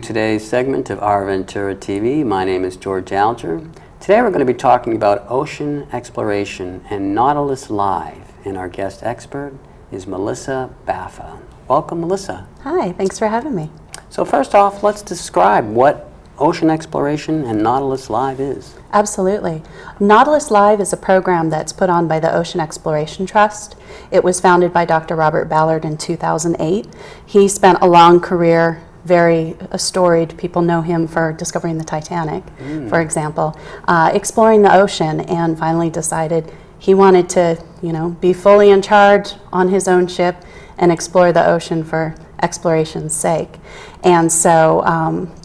today's segment of Our Ventura TV. My name is George Alger. Today we're going to be talking about ocean exploration and Nautilus Live, and our guest expert is Melissa Baffa. Welcome, Melissa. Hi, thanks for having me. So first off, let's describe what ocean exploration and Nautilus Live is. Absolutely. Nautilus Live is a program that's put on by the Ocean Exploration Trust. It was founded by Dr. Robert Ballard in 2008. He spent a long career, very storied. People know him for discovering the Titanic, for example, exploring the ocean, and finally decided he wanted to, be fully in charge on his own ship and explore the ocean for exploration's sake. And so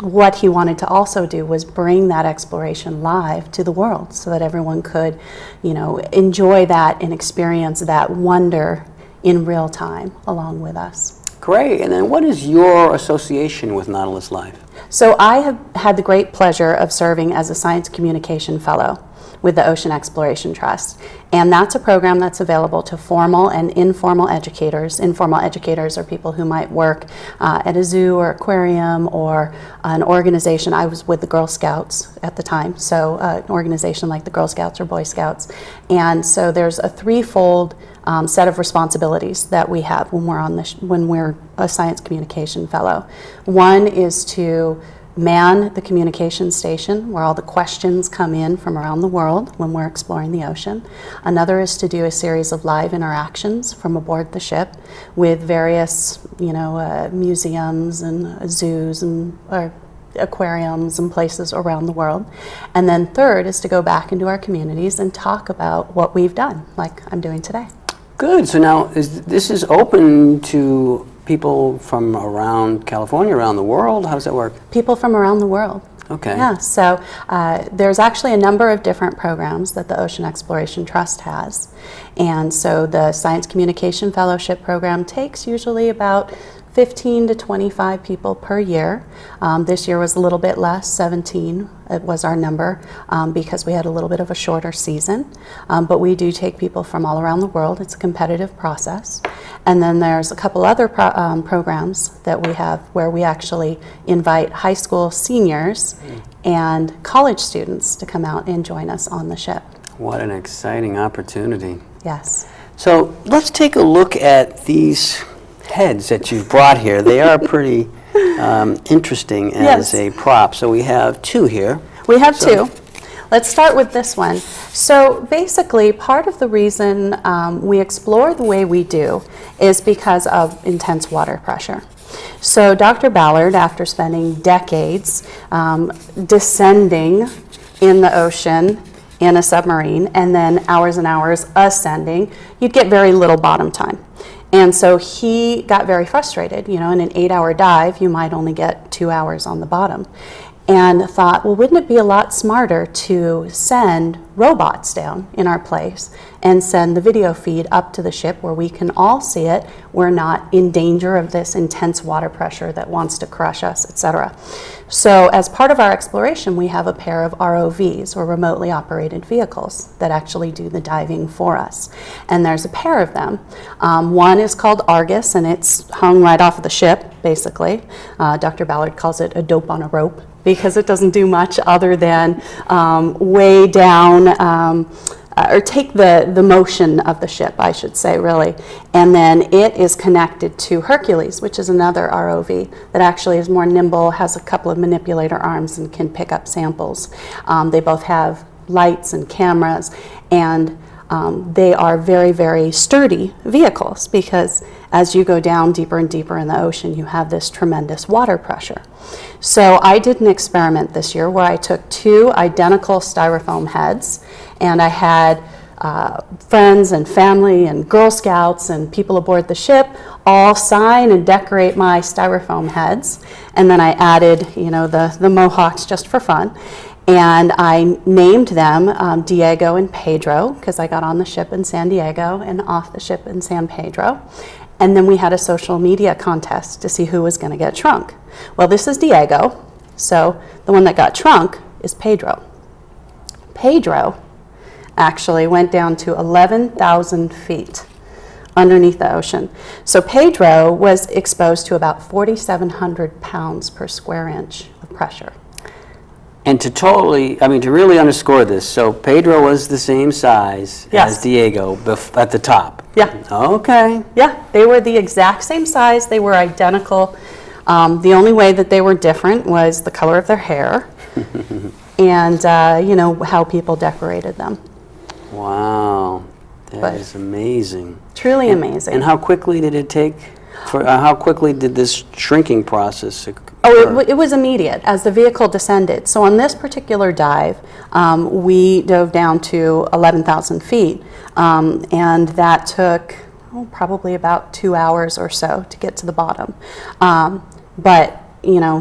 what he wanted to also do was bring that exploration live to the world so that everyone could, enjoy that and experience that wonder in real time along with us. Great. And then what is your association with Nautilus Live? So I have had the great pleasure of serving as a Science Communication Fellow with the Ocean Exploration Trust. And that's a program that's available to formal and informal educators. Informal educators are people who might work at a zoo or aquarium or an organization. I was with the Girl Scouts at the time, so an organization like the Girl Scouts or Boy Scouts. And so there's a threefold set of responsibilities that we have when we're a Science Communication Fellow. One is to man the communication station where all the questions come in from around the world when we're exploring the ocean. Another is to do a series of live interactions from aboard the ship with various, museums and zoos and aquariums and places around the world. And then third is to go back into our communities and talk about what we've done, like I'm doing today. Good. So now this is open to people from around California, around the world? How does that work? People from around the world. Okay. Yeah, so there's actually a number of different programs that the Ocean Exploration Trust has. And so the Science Communication Fellowship program takes usually about 15 to 25 people per year. This year was a little bit less, 17 it was our number, because we had a little bit of a shorter season. But we do take people from all around the world. It's a competitive process. And then there's a couple other programs that we have where we actually invite high school seniors and college students to come out and join us on the ship. What an exciting opportunity. Yes. So let's take a look at these heads that you've brought here. They are pretty interesting as a prop. So we have two here. We have two. Let's start with this one. So basically, part of the reason we explore the way we do is because of intense water pressure. So Dr. Ballard, after spending decades descending in the ocean in a submarine and then hours and hours ascending, you'd get very little bottom time. And so he got very frustrated. In an 8-hour dive, you might only get 2 hours on the bottom. And thought, well, wouldn't it be a lot smarter to send robots down in our place and send the video feed up to the ship where we can all see it. We're not in danger of this intense water pressure that wants to crush us, etc. So as part of our exploration, we have a pair of ROVs, or remotely operated vehicles, that actually do the diving for us. And there's a pair of them. One is called Argus, and it's hung right off of the ship, basically. Dr. Ballard calls it a dope on a rope, because it doesn't do much other than weigh down or take the motion of the ship, I should say, really. And then it is connected to Hercules, which is another ROV that actually is more nimble, has a couple of manipulator arms, and can pick up samples. They both have lights and cameras, and they are very, very sturdy vehicles, because as you go down deeper and deeper in the ocean, you have this tremendous water pressure. So I did an experiment this year where I took two identical styrofoam heads, and I had friends and family and Girl Scouts and people aboard the ship all sign and decorate my styrofoam heads. And then I added, the mohawks just for fun. And I named them Diego and Pedro, because I got on the ship in San Diego and off the ship in San Pedro. And then we had a social media contest to see who was going to get shrunk. Well, this is Diego, so the one that got shrunk is Pedro. Pedro actually went down to 11,000 feet underneath the ocean. So Pedro was exposed to about 4,700 pounds per square inch of pressure. And to really underscore this, so Pedro was the same size Yes. as Diego at the top. Yeah. Okay. Yeah, they were the exact same size. They were identical. The only way that they were different was the color of their hair and, how people decorated them. Wow. That is amazing. Truly amazing. And how quickly did it take? How quickly did this shrinking process occur? Oh, it was immediate as the vehicle descended. So on this particular dive, we dove down to 11,000 feet, and that took probably about 2 hours or so to get to the bottom. But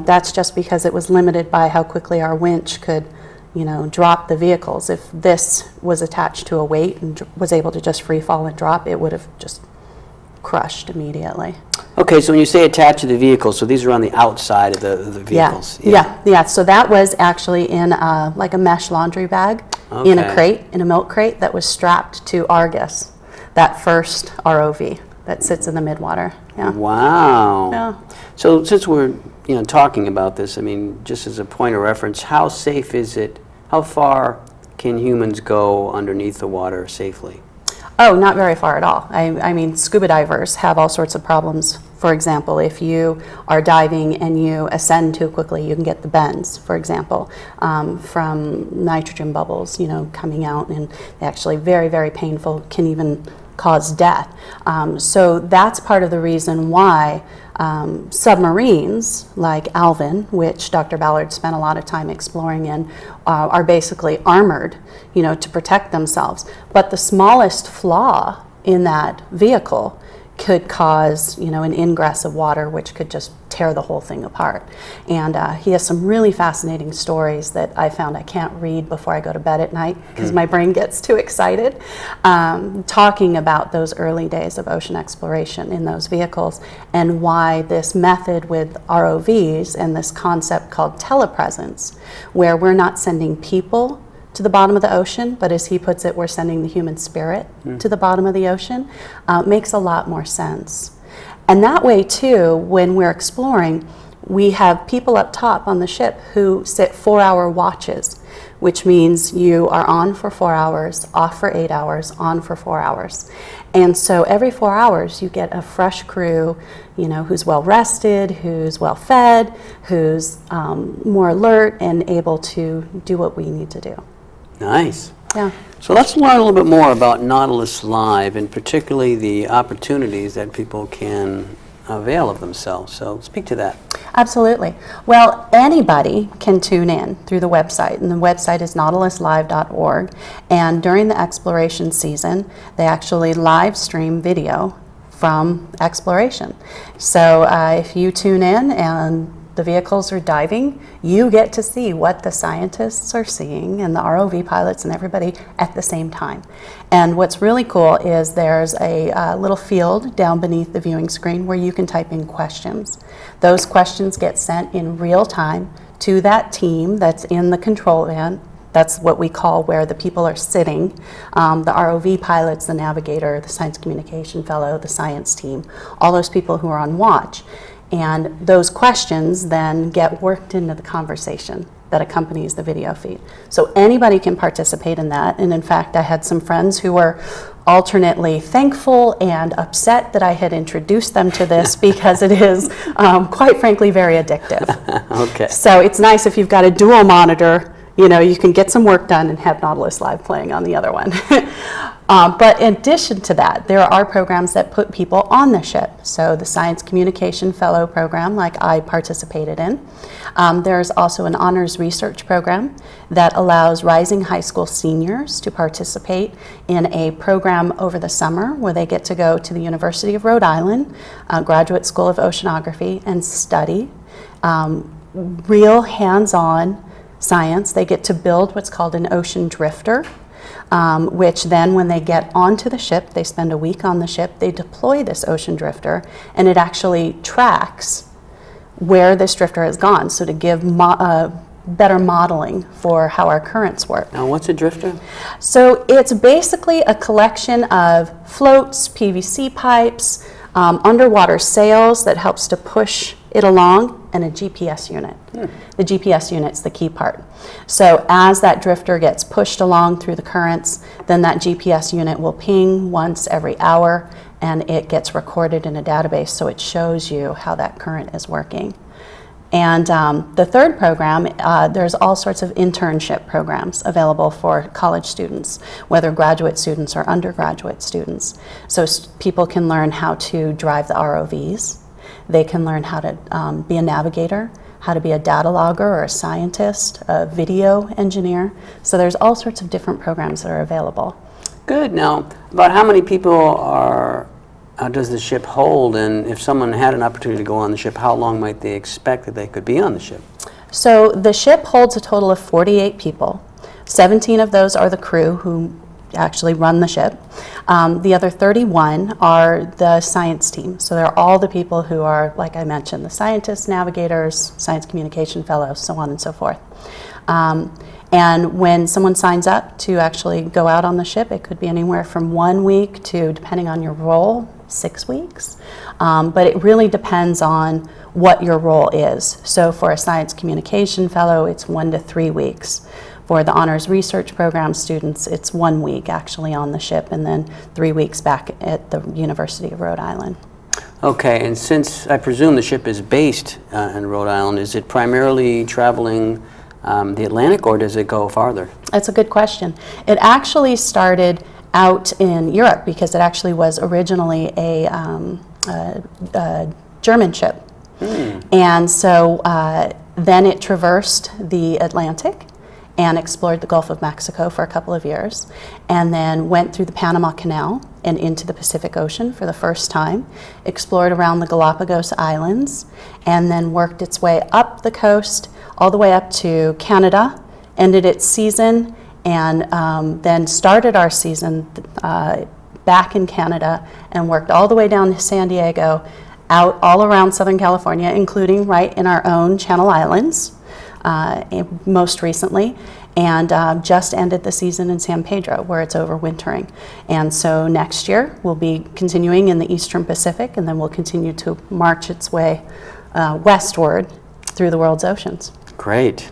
that's just because it was limited by how quickly our winch could drop the vehicles. If this was attached to a weight and was able to just free fall and drop, it would have just crushed immediately. Okay, so when you say attached to the vehicle, so these are on the outside of the vehicles. Yeah. So that was actually in like a mesh laundry bag in a crate, in a milk crate that was strapped to Argus, that first ROV that sits in the midwater. Yeah. Wow. Yeah. So since we're talking about this, just as a point of reference, how safe is it? How far can humans go underneath the water safely? Oh, not very far at all. I mean, scuba divers have all sorts of problems. For example, if you are diving and you ascend too quickly, you can get the bends, for example, from nitrogen bubbles, coming out, and actually very, very painful, can even cause death. So that's part of the reason why submarines like Alvin, which Dr. Ballard spent a lot of time exploring in, are basically armored, to protect themselves. But the smallest flaw in that vehicle could cause, an ingress of water, which could just tear the whole thing apart. And he has some really fascinating stories that I found I can't read before I go to bed at night because my brain gets too excited, talking about those early days of ocean exploration in those vehicles and why this method with ROVs and this concept called telepresence, where we're not sending people to the bottom of the ocean, but as he puts it, we're sending the human spirit to the bottom of the ocean, makes a lot more sense. And that way too, when we're exploring, we have people up top on the ship who sit 4-hour watches, which means you are on for 4 hours, off for 8 hours, on for 4 hours. And so every 4 hours you get a fresh crew, who's well rested, who's well fed, who's more alert and able to do what we need to do. Nice. Yeah. So let's learn a little bit more about Nautilus Live, and particularly the opportunities that people can avail of themselves. So speak to that. Absolutely. Well, anybody can tune in through the website, and the website is nautiluslive.org. And during the exploration season, they actually live stream video from exploration. So if you tune in and the vehicles are diving, you get to see what the scientists are seeing and the ROV pilots and everybody at the same time. And what's really cool is there's a little field down beneath the viewing screen where you can type in questions. Those questions get sent in real time to that team that's in the control van. That's what we call where the people are sitting, the ROV pilots, the navigator, the science communication fellow, the science team, all those people who are on watch. And those questions then get worked into the conversation that accompanies the video feed. So anybody can participate in that. And in fact, I had some friends who were alternately thankful and upset that I had introduced them to this because it is, quite frankly, very addictive. Okay. So it's nice if you've got a dual monitor, you can get some work done and have Nautilus Live playing on the other one. But in addition to that, there are programs that put people on the ship. So the Science Communication Fellow program, like I participated in. There's also an honors research program that allows rising high school seniors to participate in a program over the summer where they get to go to the University of Rhode Island, Graduate School of Oceanography, and study real hands-on science. They get to build what's called an ocean drifter, which then when they get onto the ship, they spend a week on the ship, they deploy this ocean drifter, and it actually tracks where this drifter has gone. So to give better modeling for how our currents work. Now, what's a drifter? So it's basically a collection of floats, PVC pipes, underwater sails that helps to push it along, and a GPS unit. The GPS unit's the key part. So as that drifter gets pushed along through the currents, then that GPS unit will ping once every hour, and it gets recorded in a database, so it shows you how that current is working. And the third program, there's all sorts of internship programs available for college students, whether graduate students or undergraduate students. So people can learn how to drive the ROVs. They can learn how to be a navigator, how to be a data logger or a scientist, a video engineer. So there's all sorts of different programs that are available. Good. Now, about how many people does the ship hold, and if someone had an opportunity to go on the ship, how long might they expect that they could be on the ship? So the ship holds a total of 48 people. 17 of those are the crew who actually run the ship. The other 31 are the science team. So they're all the people who are, like I mentioned, the scientists, navigators, science communication fellows, so on and so forth. And when someone signs up to actually go out on the ship, it could be anywhere from 1 week to, depending on your role, 6 weeks. But it really depends on what your role is. So for a science communication fellow, it's 1 to 3 weeks. For the honors research program students, it's 1 week actually on the ship, and then 3 weeks back at the University of Rhode Island. Okay, and since I presume the ship is based in Rhode Island, is it primarily traveling the Atlantic, or does it go farther? That's a good question. It actually started out in Europe because it actually was originally a German ship. And so then it traversed the Atlantic and explored the Gulf of Mexico for a couple of years, and then went through the Panama Canal and into the Pacific Ocean for the first time, explored around the Galapagos Islands, and then worked its way up the coast all the way up to Canada, ended its season, and then started our season back in Canada and worked all the way down to San Diego, out all around Southern California, including right in our own Channel Islands, most recently, and just ended the season in San Pedro, where it's overwintering. And so next year we'll be continuing in the Eastern Pacific, and then we'll continue to march its way westward through the world's oceans. Great.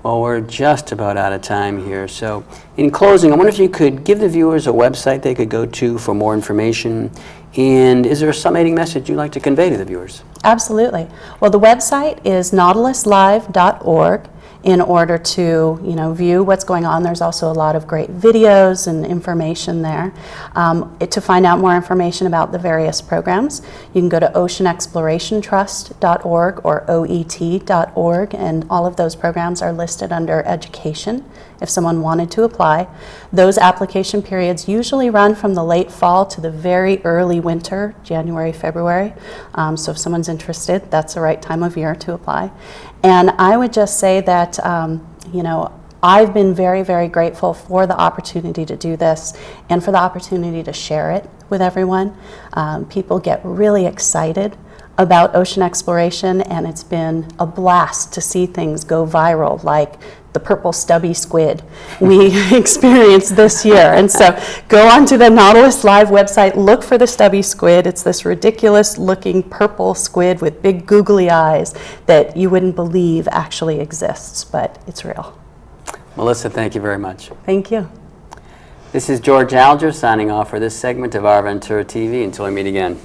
Well, we're just about out of time here. So in closing, I wonder if you could give the viewers a website they could go to for more information. And is there a summating message you'd like to convey to the viewers? Absolutely. Well, the website is nautiluslive.org. In order to view what's going on. There's also a lot of great videos and information there. To find out more information about the various programs, you can go to oceanexplorationtrust.org or oet.org, and all of those programs are listed under education if someone wanted to apply. Those application periods usually run from the late fall to the very early winter, January, February. So if someone's interested, that's the right time of year to apply. And I would just say that, I've been very, very grateful for the opportunity to do this and for the opportunity to share it with everyone. People get really excited about ocean exploration, and it's been a blast to see things go viral, like the purple stubby squid we experienced this year. And so go onto the Nautilus Live website, look for the stubby squid. It's this ridiculous looking purple squid with big googly eyes that you wouldn't believe actually exists, but it's real. Melissa, thank you very much. Thank you. This is George Alger signing off for this segment of Our Ventura TV. Until we meet again.